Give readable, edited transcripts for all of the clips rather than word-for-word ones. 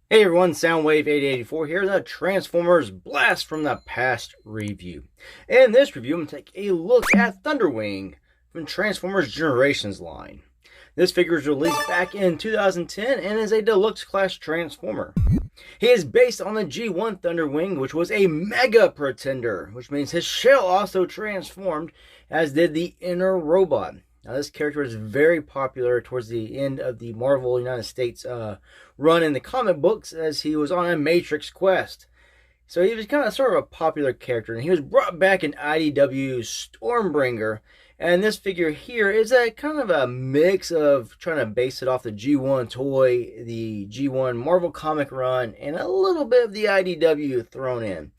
Hey everyone, Soundwave8084 here, the Transformers Blast from the Past review. In this review, I'm going to take a look at Thunderwing from Transformers Generations line. This figure was released back in 2010 and is a deluxe class Transformer. He is based on the G1 Thunderwing, which was a Mega Pretender, which means his shell also transformed, as did the inner robot. Now, this character was very popular towards the end of the Marvel United States run in the comic books, as he was on a Matrix quest. So he was kind of sort of a popular character, and he was brought back in IDW Stormbringer. And this figure here is a kind of a mix of trying to base it off the G1 toy, the G1 Marvel comic run, and a little bit of the IDW thrown in.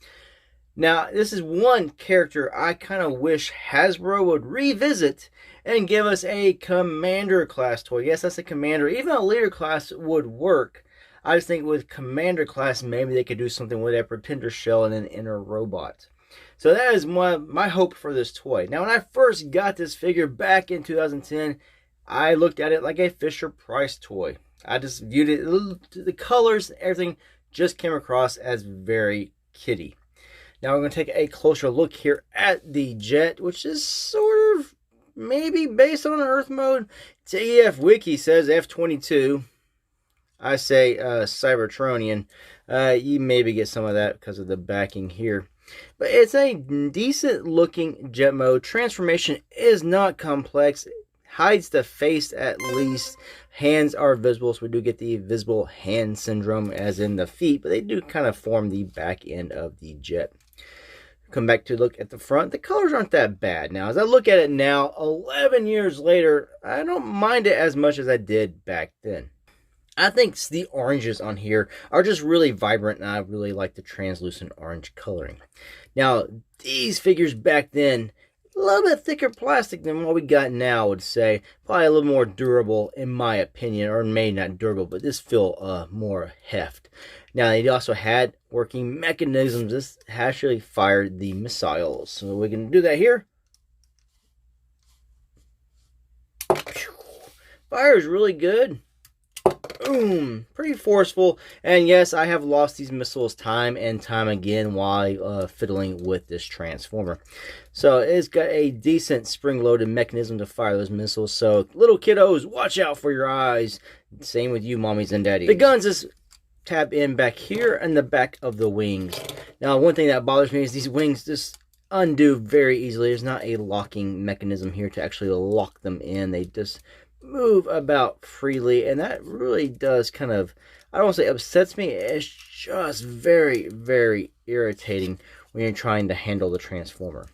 Now, this is one character I kind of wish Hasbro would revisit and give us a Commander class toy. Yes, that's a Commander. Even a Leader class would work. I just think with Commander class, maybe they could do something with a Pretender shell and an inner robot. So that is my hope for this toy. Now, when I first got this figure back in 2010, I looked at it like a Fisher-Price toy. I just viewed it, the colors, everything just came across as very kiddie. Now we're going to take a closer look here at the jet, which is sort of maybe based on Earth mode. TEF Wiki says F-22. I say Cybertronian. You maybe get some of that because of the backing here. But it's a decent looking jet mode. Transformation is not complex. Hides the face at least. Hands are visible, so we do get the visible hand syndrome as in the feet, but they do kind of form the back end of the jet. Come back to look at the front. The colors aren't that bad. Now, as I look at it now, 11 years later, I don't mind it as much as I did back then. I think the oranges on here are just really vibrant, and I really like the translucent orange coloring. Now, these figures back then, a little bit thicker plastic than what we got now, I would say. Probably a little more durable, in my opinion, or maybe not durable, but this feel more heft. Now, they also had working mechanisms. This actually fired the missiles. So we can do that here. Fires really good. Boom, pretty forceful. And yes, I have lost these missiles time and time again while fiddling with this transformer. So it's got a decent spring-loaded mechanism to fire those missiles. So little kiddos, watch out for your eyes. Same with you, mommies and daddies. The guns just tab in back here and the back of the wings. Now, one thing that bothers me is these wings just undo very easily. There's not a locking mechanism here to actually lock them in. They just move about freely, and that really does kind of, I don't want to say upsets me, it's just very, very irritating when you're trying to handle the transformer.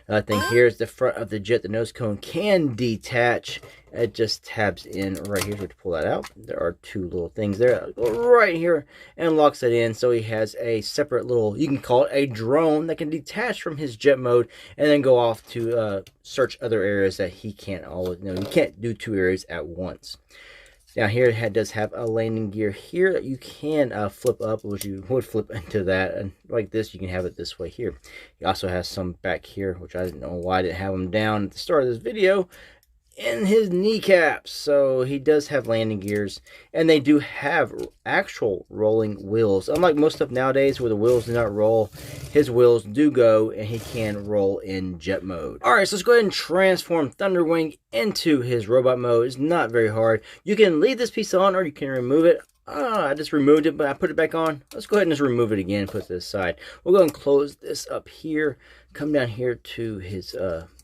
Another thing here is the front of the jet. The nose cone can detach. It just tabs in right here. So to pull that out, there are two little things there. Go right here and locks it in. So he has a separate little, you can call it a drone, that can detach from his jet mode and then go off to search other areas that he can't always, you can't do two areas at once. Now here it does have a landing gear here that you can flip up, which you would flip into that, and like this you can have it this way here. He also has some back here, which I didn't know why I didn't have them down at the start of this video, in his kneecaps. So he does have landing gears, and they do have actual rolling wheels. Unlike most stuff nowadays where the wheels do not roll, his wheels do go, and he can roll in jet mode. Alright, so let's go ahead and transform Thunderwing into his robot mode. It's not very hard. You can leave this piece on, or you can remove it. I just removed it, but I put it back on. Let's go ahead and just remove it again and put this aside. We'll go and close this up here. Come down here to his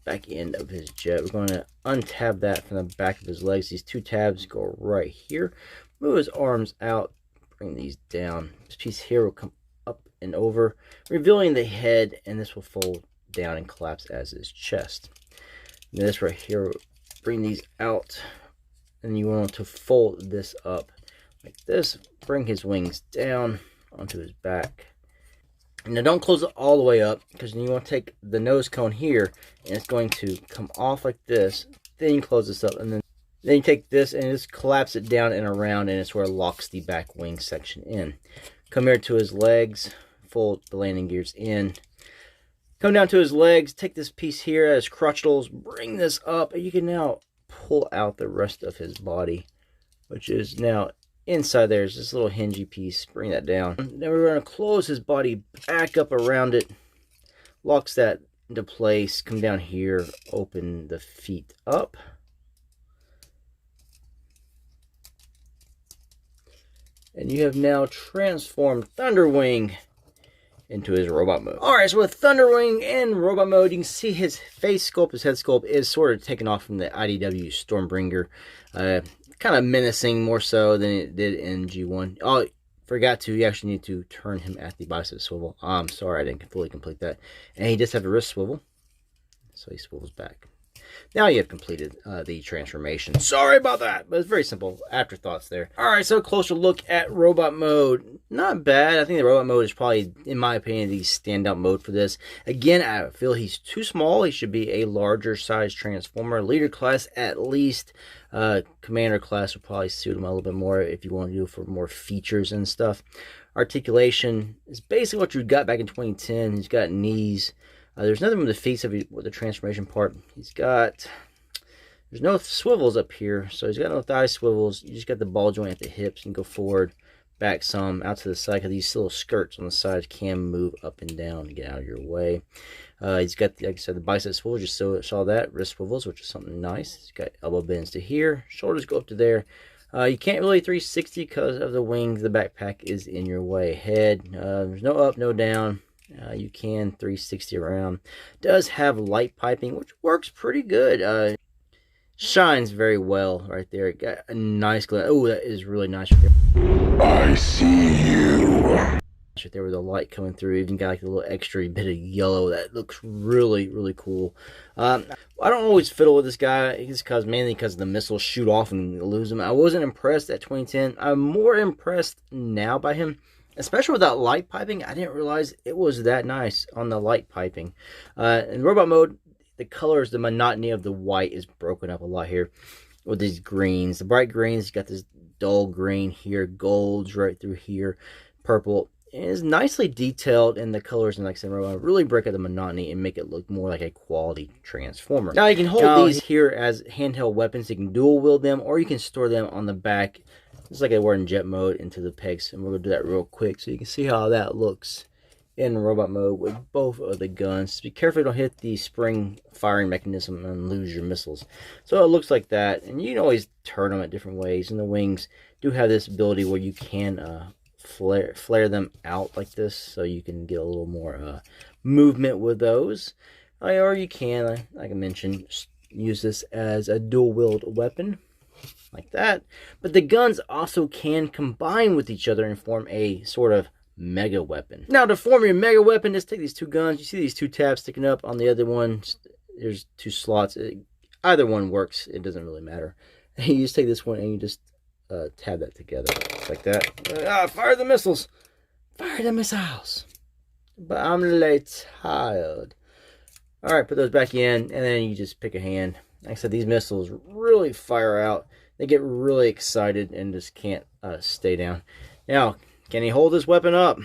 back end of his jet. We're going to untab that from the back of his legs. These two tabs go right here. Move his arms out. Bring these down. This piece here will come up and over, revealing the head, and this will fold down and collapse as his chest. And this right here, bring these out, and you want to fold this up like this. Bring his wings down onto his back. Now don't close it all the way up, because you want to take the nose cone here and it's going to come off like this. Then you close this up, and then you take this and just collapse it down and around, and it's where it locks the back wing section in. Come here to his legs, fold the landing gears in. Come down to his legs, take this piece here as crotchets, bring this up, and you can now pull out the rest of his body, which is now inside there's this little hingy piece. Bring that down. Then we're going to close his body back up around it. Locks that into place. Come down here. Open the feet up. And you have now transformed Thunderwing into his robot mode. Alright, so with Thunderwing in robot mode, you can see his face sculpt, his head sculpt is sort of taken off from the IDW Stormbringer. Kind of menacing more so than it did in G1. Oh, forgot to, you actually need to turn him at the bicep swivel. I'm sorry, I didn't fully complete that. And he does have a wrist swivel, so he swivels back. Now you have completed the transformation. Sorry about that, but it's very simple. Afterthoughts there. Alright, so closer look at robot mode. Not bad. I think the robot mode is probably, in my opinion, the standout mode for this. Again, I feel he's too small. He should be a larger size transformer. Leader class at least. Commander class would probably suit him a little bit more if you want to do it for more features and stuff. Articulation is basically what you got back in 2010. He's got knees. There's nothing with the feet with the transformation part. There's no swivels up here, so he's got no thigh swivels. You just got the ball joint at the hips and go forward, back some, out to the side, because these little skirts on the sides can move up and down to get out of your way. He's got, like I said, the bicep swivels, just saw that, wrist swivels, which is something nice. He's got elbow bends to here, shoulders go up to there. You can't really 360 because of the wings. The backpack is in your way. Head, there's no up, no down. You can 360 around. Does have light piping, which works pretty good. Shines very well right there. Got a nice glare. Oh, that is really nice right there. I see you. Right there with the light coming through. Even got like a little extra bit of yellow. That looks really, really cool. I don't always fiddle with this guy. It's mainly because the missiles shoot off and lose them. I wasn't impressed at 2010. I'm more impressed now by him. Especially with that light piping, I didn't realize it was that nice on the light piping. In robot mode, the colors, the monotony of the white is broken up a lot here with these greens. The bright greens, you got this dull green here, golds right through here, purple. It is nicely detailed in the colors, and like I said, robot really break up the monotony and make it look more like a quality transformer. Now you can hold these here as handheld weapons. You can dual wield them, or you can store them on the back. It's like they were in jet mode into the pegs, and we're going to do that real quick so you can see how that looks in robot mode with both of the guns. Be careful you don't hit the spring firing mechanism and lose your missiles. So it looks like that, and you can always turn them at different ways, and the wings do have this ability where you can flare them out like this, so you can get a little more movement with those. Or you can, like I mentioned, use this as a dual wield weapon. Like that. But the guns also can combine with each other and form a sort of mega weapon. Now to form your mega weapon, just take these two guns. You see these two tabs sticking up on the other one. There's two slots. Either one works. It doesn't really matter. And you just take this one and you just tab that together. Just like that. Fire the missiles. Fire the missiles. But I'm really tired. Alright, put those back in, and then you just pick a hand. Like I said, these missiles really fire out. They get really excited and just can't stay down. Now, can he hold this weapon up?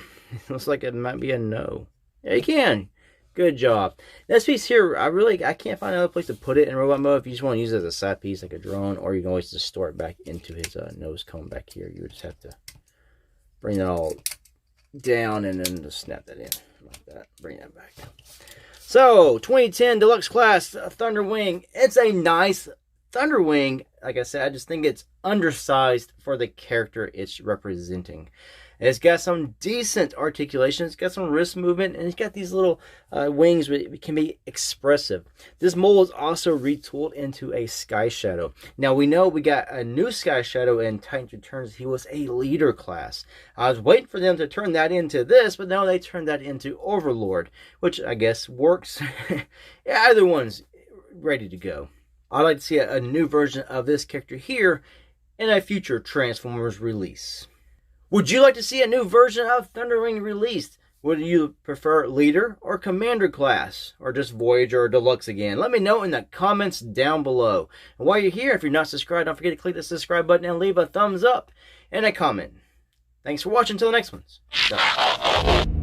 Looks like it might be a no. Yeah, he can. Good job. This piece here, I can't find another place to put it in robot mode. If you just want to use it as a side piece, like a drone, or you can always just store it back into his nose cone back here. You would just have to bring that all down and then just snap that in like that. Bring that back. So, 2010 Deluxe Class Thunderwing. It's a nice Thunderwing. Like I said, I just think it's undersized for the character it's representing. It's got some decent articulation. It's got some wrist movement, and it's got these little wings that can be expressive. This mold is also retooled into a Sky Shadow. Now, we know we got a new Sky Shadow in Titans Returns. He was a leader class. I was waiting for them to turn that into this, but now they turned that into Overlord, which I guess works. Yeah, either one's ready to go. I'd like to see a new version of this character here in a future Transformers release. Would you like to see a new version of Thunderwing released? Would you prefer Leader or Commander class? Or just Voyager or Deluxe again? Let me know in the comments down below. And while you're here, if you're not subscribed, don't forget to click the subscribe button and leave a thumbs up and a comment. Thanks for watching. Until the next one.